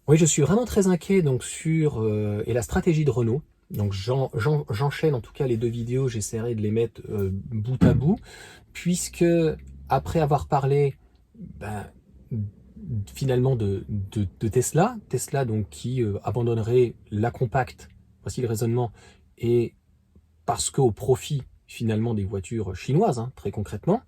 Oui, je suis vraiment très inquiet donc sur et la stratégie de Renault. Donc j'enchaîne en tout cas les deux vidéos, j'essaierai de les mettre bout à bout, puisque après avoir parlé ben, finalement de Tesla, Tesla donc qui abandonnerait la compacte, voici le raisonnement, et parce qu'au profit finalement des voitures chinoises, hein, très concrètement,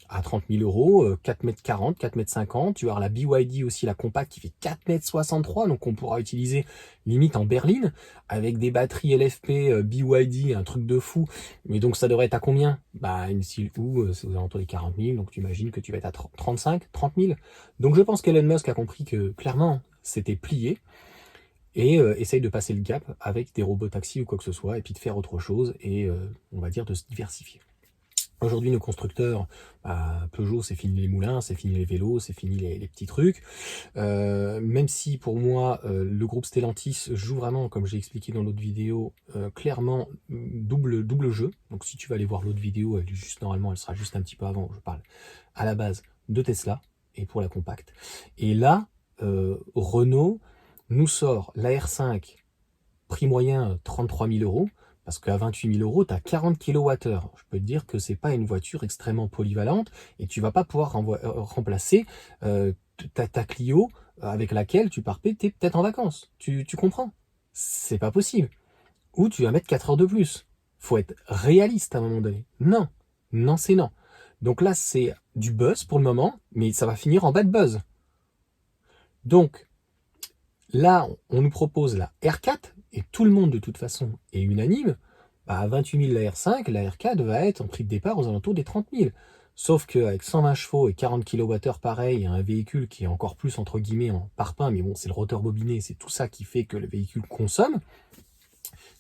à 30 000 euros, 4 mètres 40, 4 mètres 50. Tu vas avoir la BYD aussi, la compacte, qui fait 4 mètres 63, donc on pourra utiliser limite en berline, avec des batteries LFP BYD, un truc de fou. Mais donc ça devrait être à combien? Bah, une Silhouette, c'est aux alentours des 40 000, donc tu imagines que tu vas être à 35, 30 000. Donc je pense qu'Elon Musk a compris que clairement, c'était plié, et essaye de passer le gap avec des robots taxis ou quoi que ce soit, et puis de faire autre chose, et on va dire de se diversifier. Aujourd'hui, nos constructeurs, bah, Peugeot, c'est fini les moulins, c'est fini les vélos, c'est fini les petits trucs. Même si pour moi, le groupe Stellantis joue vraiment, comme j'ai expliqué dans l'autre vidéo, clairement double jeu. Donc si tu vas aller voir l'autre vidéo, elle est juste normalement, elle sera juste un petit peu avant. Je parle à la base de Tesla et pour la compacte. Et là, Renault nous sort la R5 prix moyen 33 000 euros, parce qu'à 28 000 euros, tu as 40 kWh. Je peux te dire que c'est pas une voiture extrêmement polyvalente et tu vas pas pouvoir remplacer ta Clio avec laquelle tu pars peut-être en vacances. Tu comprends? C'est pas possible. Ou tu vas mettre 4 heures de plus. Faut être réaliste à un moment donné. Non, non, c'est non. Donc là, c'est du buzz pour le moment, mais ça va finir en bad buzz. Donc, là, on nous propose la R4, et tout le monde de toute façon est unanime, bah, à 28 000 la R5, la R4 va être en prix de départ aux alentours des 30 000. Sauf qu'avec 120 chevaux et 40 kWh pareil, un véhicule qui est encore plus entre guillemets en parpaing, mais bon, c'est le rotor bobiné, c'est tout ça qui fait que le véhicule consomme.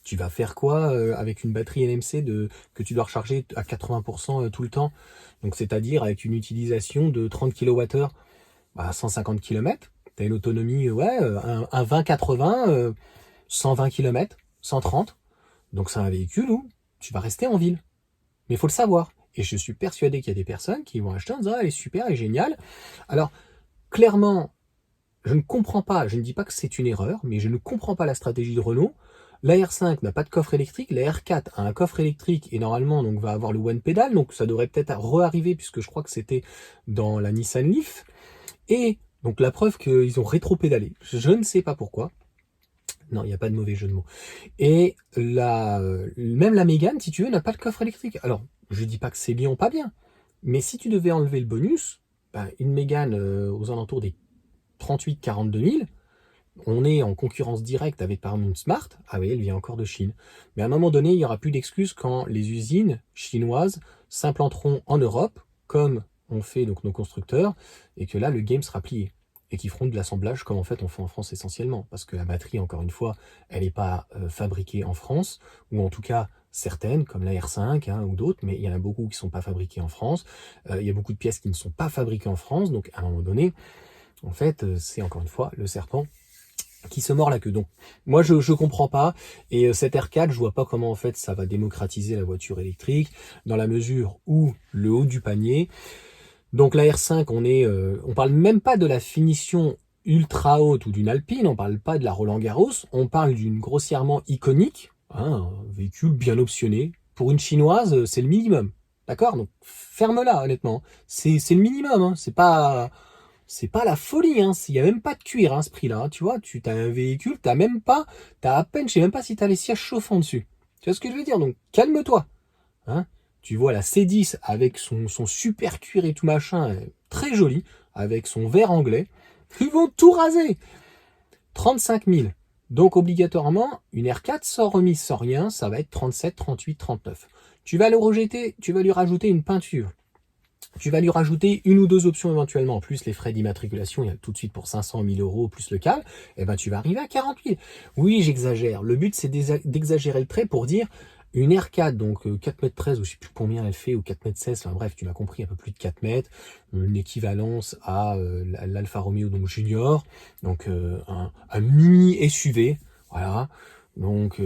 Tu vas faire quoi avec une batterie NMC que tu dois recharger à 80% tout le temps? Donc c'est-à-dire avec une utilisation de 30 kWh à 150 km, tu as une autonomie, ouais, un 20-80, 120 km, 130. Donc c'est un véhicule où tu vas rester en ville. Mais il faut le savoir. Et je suis persuadé qu'il y a des personnes qui vont acheter en disant, ah, elle est super, elle est géniale. Alors, clairement, je ne comprends pas, je ne dis pas que c'est une erreur, mais je ne comprends pas la stratégie de Renault. La R5 n'a pas de coffre électrique, la R4 a un coffre électrique et normalement donc va avoir le one pedal, donc ça devrait peut-être re-arriver puisque je crois que c'était dans la Nissan Leaf. Et donc la preuve qu'ils ont rétro-pédalé. Je ne sais pas pourquoi. Non, il n'y a pas de mauvais jeu de mots. Et même la Mégane, si tu veux, n'a pas de coffre électrique. Alors, je dis pas que c'est bien ou pas bien, mais si tu devais enlever le bonus, ben, une Mégane aux alentours des 38-42 000, on est en concurrence directe avec par exemple une Smart. Ah oui, elle vient encore de Chine. Mais à un moment donné, il n'y aura plus d'excuses quand les usines chinoises s'implanteront en Europe, comme on fait donc nos constructeurs, et que là, le game sera plié. Et qui feront de l'assemblage comme en fait on fait en France essentiellement. Parce que la batterie, encore une fois, elle n'est pas fabriquée en France, ou en tout cas certaines, comme la R5 hein, ou d'autres, mais il y en a beaucoup qui ne sont pas fabriquées en France. Il y a beaucoup de pièces qui ne sont pas fabriquées en France, donc à un moment donné, en fait, c'est encore une fois le serpent qui se mord la queue. Donc, moi, je comprends pas. Et cette R4, je vois pas comment, en fait, ça va démocratiser la voiture électrique, dans la mesure où le haut du panier. Donc, la R5, on parle même pas de la finition ultra haute ou d'une Alpine, on parle pas de la Roland-Garros, on parle d'une grossièrement iconique, hein, un véhicule bien optionné. Pour une chinoise, c'est le minimum. D'accord? Donc, ferme-la, honnêtement. C'est le minimum, hein. C'est pas la folie, hein. Il n'y a même pas de cuir, hein, ce prix-là. Hein. Tu vois, tu as un véhicule, t'as à peine, je sais même pas si tu as les sièges chauffants dessus. Tu vois ce que je veux dire? Donc, calme-toi. Hein. Tu vois la C10 avec son super cuir et tout machin, très joli, avec son verre anglais. Ils vont tout raser. 35 000. Donc, obligatoirement, une R4 sans remise, sans rien, ça va être 37, 38, 39. Tu vas le rejeter, tu vas lui rajouter une peinture. Tu vas lui rajouter une ou deux options éventuellement, plus les frais d'immatriculation, il y a tout de suite pour 500 000 euros, plus le CAL, et ben tu vas arriver à 40 000. Oui, j'exagère. Le but, c'est d'exagérer le trait pour dire une R4, donc 4 mètres 13, ou je sais plus combien elle fait, ou 4 mètres 16, enfin bref, tu m'as compris, un peu plus de 4 mètres, une équivalence à l'Alfa Romeo donc Junior, donc un mini SUV, voilà, donc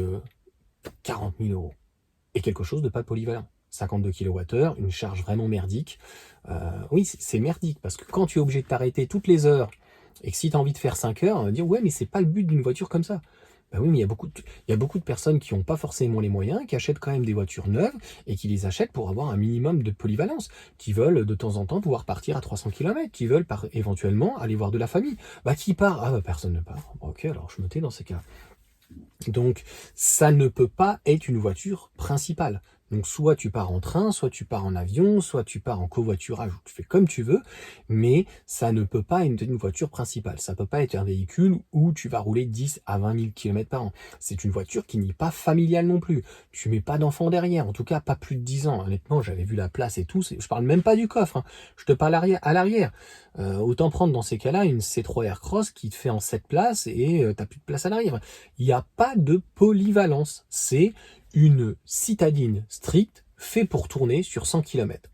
40 000 euros. Et quelque chose de pas polyvalent. 52 kWh, une charge vraiment merdique. Oui, c'est merdique, parce que quand tu es obligé de t'arrêter toutes les heures Et que si tu as envie de faire 5 heures, on va dire ouais, mais c'est pas le but d'une voiture comme ça. Ben oui, mais il y a beaucoup de personnes qui n'ont pas forcément les moyens, qui achètent quand même des voitures neuves et qui les achètent pour avoir un minimum de polyvalence, qui veulent de temps en temps pouvoir partir à 300 km, qui veulent éventuellement aller voir de la famille. Bah qui part? Ah bah personne ne part. Ok, alors je me tais dans ces cas. Donc ça ne peut pas être une voiture principale. Donc soit tu pars en train, soit tu pars en avion, soit tu pars en covoiturage, ou tu fais comme tu veux, mais ça ne peut pas être une voiture principale. Ça ne peut pas être un véhicule où tu vas rouler 10 à 20 000 km par an. C'est une voiture qui n'est pas familiale non plus. Tu mets pas d'enfant derrière, en tout cas pas plus de 10 ans. Honnêtement, j'avais vu la place et tout, je parle même pas du coffre, hein. Je te parle à l'arrière. Autant prendre dans ces cas-là une C3 Aircross qui te fait en 7 places et t'as plus de place à l'arrière. Il n'y a pas de polyvalence. C'est une citadine stricte fait pour tourner sur 100 km.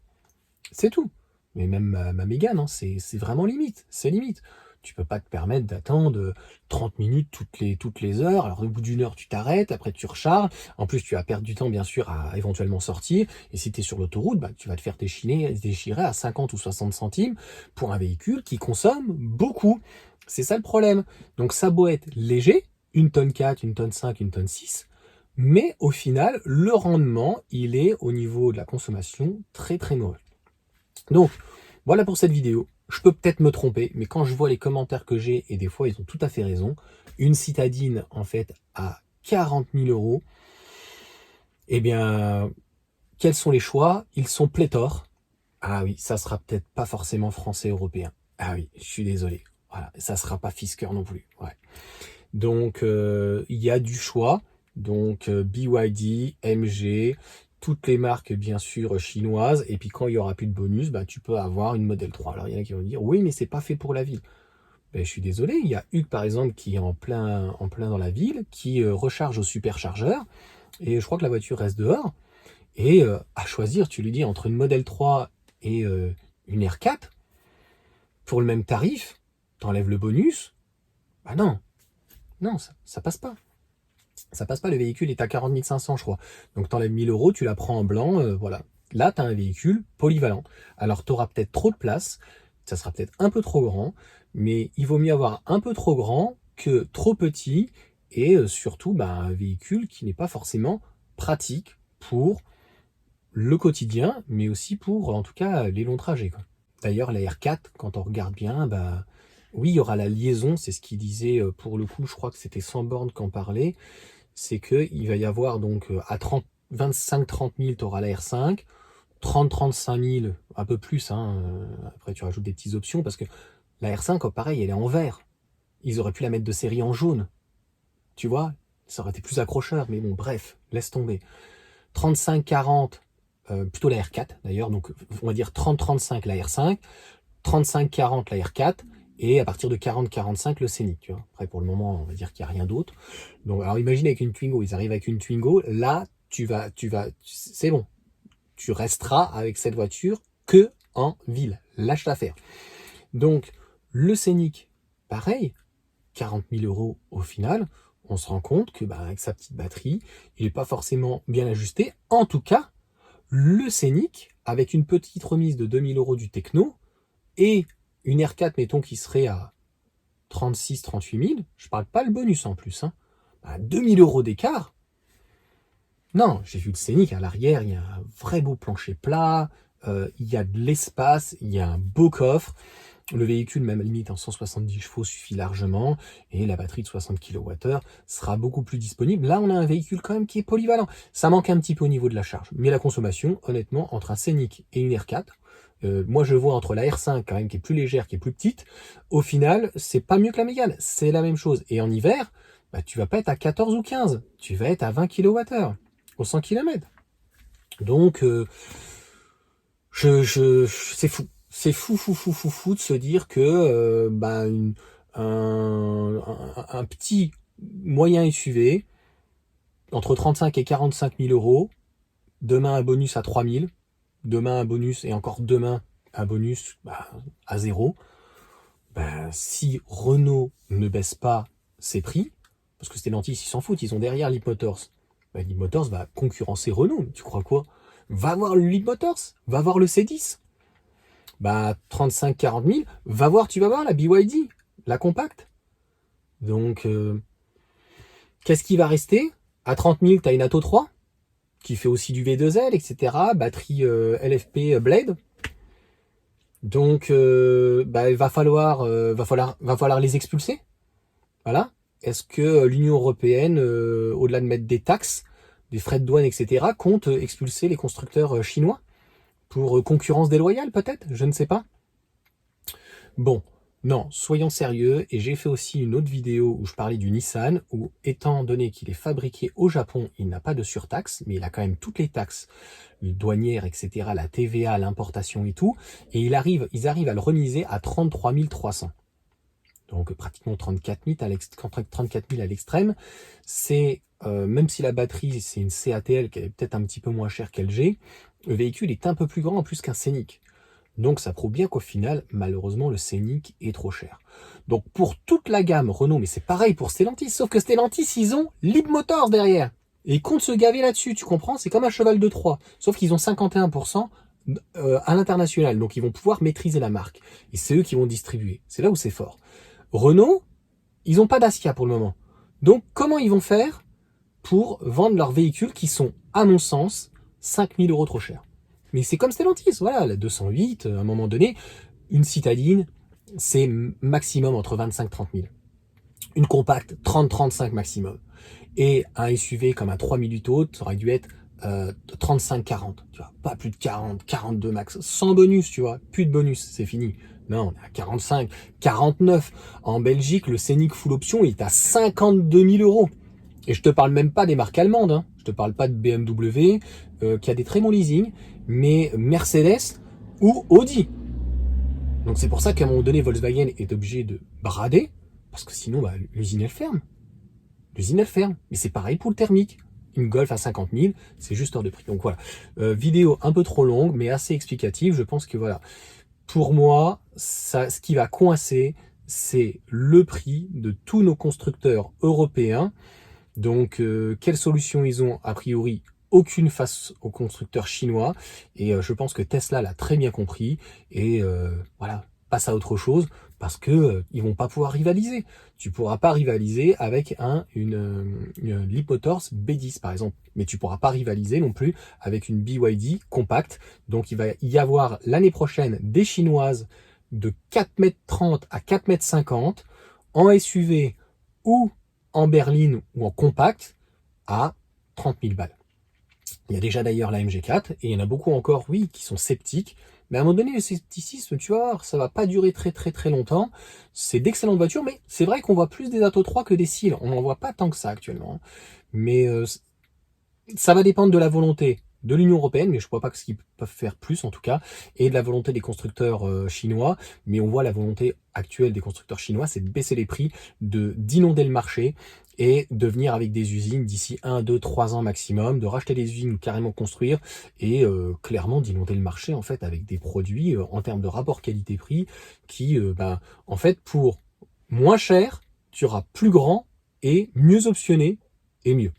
C'est tout. Mais même ma Mégane, hein, c'est vraiment limite. C'est limite. Tu peux pas te permettre d'attendre 30 minutes toutes les heures. Alors au bout d'une heure, tu t'arrêtes, après tu recharges. En plus, tu vas perdre du temps, bien sûr, à éventuellement sortir. Et si tu es sur l'autoroute, bah, tu vas te faire déchirer à 50 ou 60 centimes pour un véhicule qui consomme beaucoup. C'est ça le problème. Donc ça doit être léger, 1 tonne 4, 1 tonne 5, 1 tonne 6. Mais au final, le rendement, il est au niveau de la consommation très très mauvais. Donc, voilà pour cette vidéo. Je peux peut-être me tromper, mais quand je vois les commentaires que j'ai, et des fois ils ont tout à fait raison, une citadine en fait à 40 000 euros, eh bien, quels sont les choix? Ils sont pléthores. Ah oui, ça sera peut-être pas forcément français-européen. Ah oui, je suis désolé. Voilà, ça sera pas Fisker non plus. Ouais. Donc, il y a du choix. Donc, BYD, MG, toutes les marques, bien sûr, chinoises. Et puis, quand il y aura plus de bonus, bah, tu peux avoir une Model 3. Alors, il y en a qui vont dire, oui, mais c'est pas fait pour la ville. Ben, je suis désolé. Il y a Hugues, par exemple, qui est en plein dans la ville, qui recharge au superchargeur. Et je crois que la voiture reste dehors. Et à choisir, tu lui dis, entre une Model 3 et une R4, pour le même tarif, t'enlèves le bonus. Bah non. Non, ça passe pas. Ça passe pas, le véhicule est à 40 500, je crois. Donc t'enlèves 1000 euros, tu la prends en blanc, voilà. Là, tu as un véhicule polyvalent. Alors tu auras peut-être trop de place, ça sera peut-être un peu trop grand, mais il vaut mieux avoir un peu trop grand que trop petit, et surtout un véhicule qui n'est pas forcément pratique pour le quotidien, mais aussi pour, en tout cas, les longs trajets, quoi. D'ailleurs, la R4, quand on regarde bien, oui, il y aura la liaison, c'est ce qu'il disait pour le coup, je crois que c'était 100 bornes qu'en parlait, c'est qu'il va y avoir donc à 25-30 000, tu auras la R5, 30-35 000, un peu plus, hein, après tu rajoutes des petites options, parce que la R5, pareil, elle est en vert. Ils auraient pu la mettre de série en jaune, tu vois, ça aurait été plus accrocheur, mais bon, bref, laisse tomber. 35-40, plutôt la R4 d'ailleurs, donc on va dire 30-35 la R5, 35-40 la R4, et à partir de 40-45 le Scénic, tu vois. Après pour le moment on va dire qu'il n'y a rien d'autre. Donc alors imagine avec une Twingo, ils arrivent avec une Twingo, là c'est bon, tu resteras avec cette voiture que en ville, lâche l'affaire. Donc le Scénic, pareil, 40 000 euros au final, on se rend compte que avec sa petite batterie, il n'est pas forcément bien ajusté. En tout cas, le Scénic, avec une petite remise de 2000 euros du Techno, et une R4, mettons, qui serait à 36-38 000, je parle pas le bonus en plus, hein, 2000 euros d'écart. Non, j'ai vu le Scénic à l'arrière, il y a un vrai beau plancher plat, il y a de l'espace, il y a un beau coffre. Le véhicule, même à limite en 170 chevaux, suffit largement, et la batterie de 60 kWh sera beaucoup plus disponible. Là, on a un véhicule quand même qui est polyvalent. Ça manque un petit peu au niveau de la charge, mais la consommation, honnêtement, entre un Scénic et une R4, moi je vois entre la R5 quand même qui est plus légère, qui est plus petite, au final, c'est pas mieux que la Mégane, c'est la même chose. Et en hiver, tu vas pas être à 14 ou 15, tu vas être à 20 kWh au 100 km. Donc, c'est fou. C'est fou de se dire que un petit moyen SUV, entre 35 et 45 000 euros, demain un bonus à 3 000, demain un bonus, et encore demain un bonus à 0, si Renault ne baisse pas ses prix, parce que Stellantis, ils s'en foutent, ils ont derrière Leapmotor. Leapmotor va concurrencer Renault, tu crois quoi? Va voir le Leapmotor, va voir le C10. 35-40 000, tu vas voir la BYD. la compacte. Donc, qu'est-ce qui va rester? À 30 000, tu as une Atto 3 qui fait aussi du V2L, etc. Batterie LFP Blade. Donc, il va falloir les expulser. Voilà. Est-ce que l'Union européenne, au-delà de mettre des taxes, des frais de douane, etc., compte expulser les constructeurs chinois pour concurrence déloyale, peut-être? Je ne sais pas. Bon, non, soyons sérieux. Et j'ai fait aussi une autre vidéo où je parlais du Nissan, où étant donné qu'il est fabriqué au Japon, il n'a pas de surtaxe, mais il a quand même toutes les taxes douanières, etc., la TVA, l'importation et tout. Et ils arrivent à le remiser à 33 300. Donc pratiquement 34 000 à l'extrême. C'est, même si la batterie, c'est une CATL qui est peut-être un petit peu moins chère qu'LG, le véhicule est un peu plus grand en plus qu'un Scénic. Donc ça prouve bien qu'au final, malheureusement, le Scénic est trop cher. Donc pour toute la gamme Renault, mais c'est pareil pour Stellantis, sauf que Stellantis, ils ont Leapmotor derrière. Et ils comptent se gaver là-dessus, tu comprends? C'est comme un cheval de Troie. Sauf qu'ils ont 51% à l'international, donc ils vont pouvoir maîtriser la marque. Et c'est eux qui vont distribuer. C'est là où c'est fort. Renault, ils n'ont pas Dacia pour le moment. Donc comment ils vont faire pour vendre leurs véhicules qui sont, à mon sens, 5 000 € trop chers? Mais c'est comme Stellantis, voilà, la 208, à un moment donné, une citadine, c'est maximum entre 25 et 30 000. Une compacte, 30-35 maximum. Et un SUV comme un 3008 haute, ça aurait dû être 35-40, tu vois, pas plus de 40, 42 max, sans bonus, tu vois, plus de bonus, c'est fini. Non, on est à 45, 49. En Belgique, le Scénic full option, il est à 52 000 €. Et je te parle même pas des marques allemandes, hein. Je te parle pas de BMW, qui a des très bons leasing, mais Mercedes ou Audi. Donc c'est pour ça qu'à un moment donné, Volkswagen est obligé de brader, parce que sinon, l'usine elle ferme. L'usine elle ferme. Mais c'est pareil pour le thermique. Une Golf à 50 000, c'est juste hors de prix. Donc voilà, vidéo un peu trop longue, mais assez explicative. Je pense que voilà, pour moi, ce qui va coincer, c'est le prix de tous nos constructeurs européens. Donc, quelle solution ils ont? A priori, aucune face aux constructeurs chinois. Et je pense que Tesla l'a très bien compris. Et voilà, passe à autre chose parce que ils vont pas pouvoir rivaliser. Tu pourras pas rivaliser avec une Leapmotor B10 par exemple. Mais tu pourras pas rivaliser non plus avec une BYD compacte. Donc, il va y avoir l'année prochaine des chinoises de 4,30 m à 4,50 m en SUV ou en berline ou en compact à 30 000 balles. Il y a déjà d'ailleurs la MG4 et il y en a beaucoup encore, oui, qui sont sceptiques. Mais à un moment donné, le scepticisme, tu vois, ça va pas durer très longtemps. C'est d'excellentes voitures, mais c'est vrai qu'on voit plus des Atto 3 que des Seal. On n'en voit pas tant que ça actuellement. Mais ça va dépendre de la volonté de l'Union européenne, mais je ne vois pas ce qu'ils peuvent faire plus en tout cas, et de la volonté des constructeurs chinois. Mais on voit la volonté actuelle des constructeurs chinois, c'est de baisser les prix, d'inonder le marché et de venir avec des usines d'ici 1, 2, 3 ans maximum, de racheter des usines ou carrément construire et clairement d'inonder le marché en fait avec des produits en termes de rapport qualité-prix qui, en fait, pour moins cher, tu auras plus grand et mieux optionné et mieux.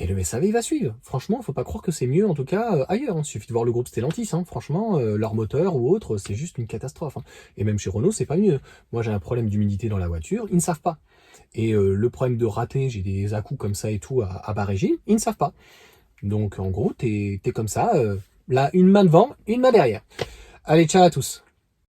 Et le SAV, il va suivre. Franchement, faut pas croire que c'est mieux, en tout cas, ailleurs. Il suffit de voir le groupe Stellantis. Franchement, leur moteur ou autre, c'est juste une catastrophe. Et même chez Renault, c'est pas mieux. Moi, j'ai un problème d'humidité dans la voiture, ils ne savent pas. Et le problème de rater, j'ai des à-coups comme ça et tout à bas régime, ils ne savent pas. Donc, en gros, t'es comme ça, là, une main devant, une main derrière. Allez, ciao à tous.